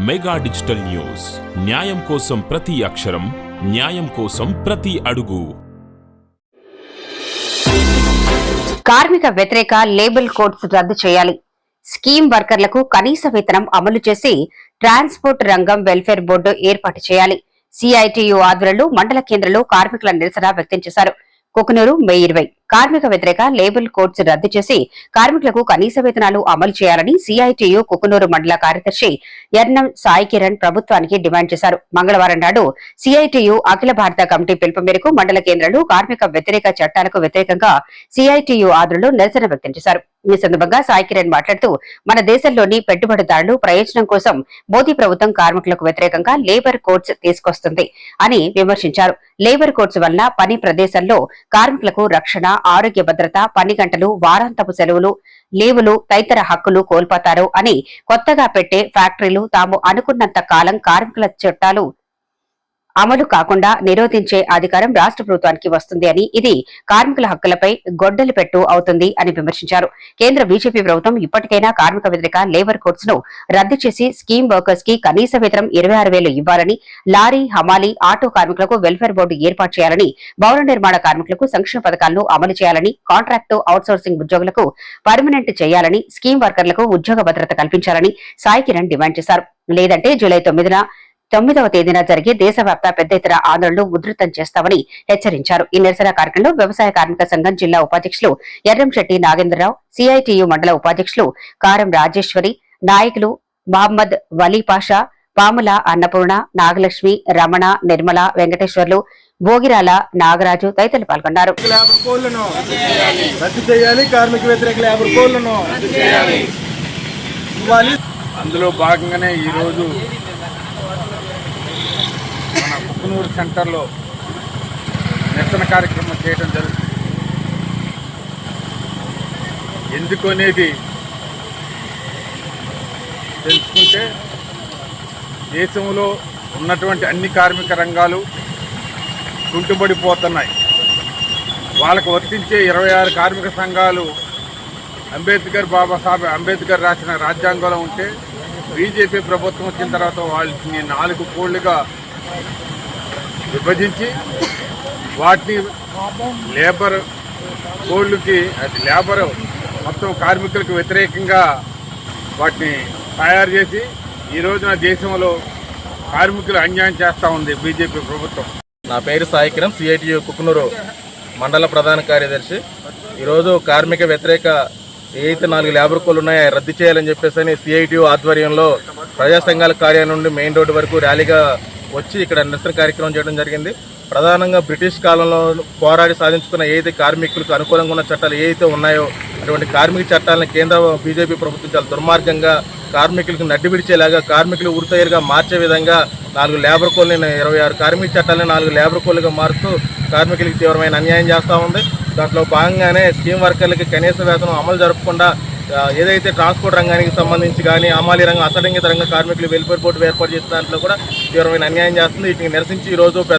Mega digital news, న్యాయం కోసం ప్రతి అక్షరం, న్యాయం కోసం ప్రతి అడుగు. కార్మిక వ్యతిరేక లేబుల్ కోడ్స్ రద్దు చేయాలి. స్కీమ్ వర్కర్లకు కనీస వేతనం అమలు చేసి ట్రాన్స్పోర్ట్ రంగం వెల్ఫేర్ బోర్డు ఏర్పాటు చేయాలి. సిఐటియు ఆధ్వర్యంలో మండల కేంద్రంలో కార్మికుల నిరసన వ్యక్తం చేశారు. కుకునూరు మే 20 కార్మిక వ్యతిరేక లేబుల్ కోడ్స్ రద్దు చేసి కార్మికులకు కనీస వేతనాలు అమలు చేయాలని సిఐటియు కుకునూరు మండల కార్యదర్శి ఎర్నం సాయి కిరణ్ ప్రభుత్వానికి డిమాండ్ చేశారు. మంగళవారం నాడు సిఐటియు అఖిల భారత కమిటీ పిలుపు మేరకు మండల కేంద్రంలో కార్మిక వ్యతిరేక చట్టాలకు వ్యతిరేకంగా సిఐటియు ఆధ్వర్యంలో నిరసన వ్యక్తం చేశారు. ఈ సందర్భంగా సాయి కిరణ్ మాట్లాడుతూ, మన దేశంలోని పెట్టుబడిదారులు ప్రయోజనం కోసం మోదీ ప్రభుత్వం కార్మికులకు వ్యతిరేకంగా లేబర్ కోడ్స్ తీసుకొస్తుంది అని విమర్శించారు. లేబర్ కోడ్స్ వలన పని ప్రదేశంలో కార్మికులకు రక్షణ, ఆరోగ్య భద్రత, పని గంటలు, వారాంతపు సెలవులు, లీవులు తదితర హక్కులు కోల్పోతారు అని కొత్తగా పెట్టే ఫ్యాక్టరీలు తాము అనుకున్నంత కాలం కార్మికుల చట్టాలు అమలు కాకుండా నిరోధించే అధికారం రాష్ట్ర ప్రభుత్వానికి వస్తుంది అని, ఇది కార్మికుల హక్కులపై గొడ్డలి పెట్టు అవుతుంది అని విమర్శించారు. కేంద్ర బీజేపీ ప్రభుత్వం ఇప్పటికైనా కార్మిక వ్యతిరేక లేబర్ కోడ్స్ ను రద్దు చేసి స్కీమ్ వర్కర్స్ కి కనీస వేతనం 26,000 ఇవ్వాలని, లారీ, హమాలీ, ఆటో కార్మికులకు వెల్ఫేర్ బోర్డు ఏర్పాటు చేయాలని, భవన నిర్మాణ కార్మికులకు సంక్షేమ పథకాలను అమలు చేయాలని, కాంట్రాక్టు అవుట్సోర్సింగ్ ఉద్యోగులకు పర్మనెంట్ చేయాలని, స్కీమ్ వర్కర్లకు ఉద్యోగ భద్రత కల్పించాలని సాయి కిరణ్ డిమాండ్ చేశారు. లేదంటే జూలై 9వ తేదీన జరిగే దేశవ్యాప్త పెద్ద ఎత్తున ఆందోళనలు ఉధృతం చేస్తామని హెచ్చరించారు. ఈ నిరసన కార్యక్రమంలో వ్యవసాయ కార్మిక సంఘం జిల్లా ఉపాధ్యక్షులు ఎర్రంశెట్టి నాగేంద్రరావు, సిఐటియు మండల ఉపాధ్యక్షులు కారం రాజేశ్వరి, నాయకులు మహమ్మద్ వలీపాషా, పాముల అన్నపూర్ణ, నాగలక్ష్మి, రమణ, నిర్మల, వెంకటేశ్వర్లు, భోగిరాల నాగరాజు తదితరులు పాల్గొన్నారు. అందులో భాగంగానే ఈరోజు మన కుకునూరు సెంటర్లో నిరసన కార్యక్రమం చేయడం జరుగుతుంది. ఎందుకు అనేది తెలుసుకుంటే, దేశంలో ఉన్నటువంటి అన్ని కార్మిక రంగాలు కుంటుబడిపోతున్నాయి. వాళ్ళకు వర్తించే 26 కార్మిక సంఘాలు బాబాసాహెబ్ అంబేద్కర్ రాసిన రాజ్యాంగంలో ఉంటే, బీజేపీ ప్రభుత్వం వచ్చిన తర్వాత వాళ్ళని 4 కోళ్లుగా విభజించి వాటిని లేబర్ కోడ్లకి, అది లేబర్ మొత్తం కార్మికులకు వ్యతిరేకంగా వాటిని తయారు చేసి ఈ రోజున దేశంలో కార్మికులు అన్యాయం చేస్తూ ఉంది బీజేపీ ప్రభుత్వం. నా పేరు సాయి కిరణ్, సిఐటియు కుకునూరు మండల ప్రధాన కార్యదర్శి. ఈరోజు కార్మిక వ్యతిరేక ఏదైతే 4 లేబర్ కోడ్లు ఉన్నాయో రద్దు చేయాలని చెప్పేసి సిఐటియు ఆధ్వర్యంలో ప్రజా సంఘాల కార్యాలయం నుండి మెయిన్ రోడ్డు వరకు ర్యాలీగా వచ్చి ఇక్కడ నిరసన కార్యక్రమం చేయడం జరిగింది. ప్రధానంగా బ్రిటిష్ కాలంలో పోరాడి సాధించుకున్న ఏదైతే కార్మికులకు అనుకూలంగా ఉన్న చట్టాలు ఏదైతే ఉన్నాయో అటువంటి కార్మిక చట్టాలను కేంద్ర బీజేపీ ప్రభుత్వం చాలా దుర్మార్గంగా కార్మికులకు నడ్డి విడిచేలాగా, కార్మికులు ఉరితయ్యలుగా మార్చే విధంగా 4 లేబర్ కోడ్లని, 26 కార్మిక చట్టాలని 4 లేబర్ కోడ్లుగా మారుతూ కార్మికులకు తీవ్రమైన అన్యాయం చేస్తూ ఉంది. దాంట్లో భాగంగానే స్కీమ్ వర్కర్లకి కనీస వేతనం అమలు జరపకుండా ఏదైతే ట్రాన్స్పోర్ట్ రంగానికి సంబంధించి కానీ హమాలీ రంగం, అసంఘటిత రంగ కార్మికులు వెల్ఫేర్ బోర్డు ఏర్పాటు చేసిన దాంట్లో కూడా తీవ్రమైన అన్యాయం చేస్తుంది. వీటిని నిరసించి ఈరోజు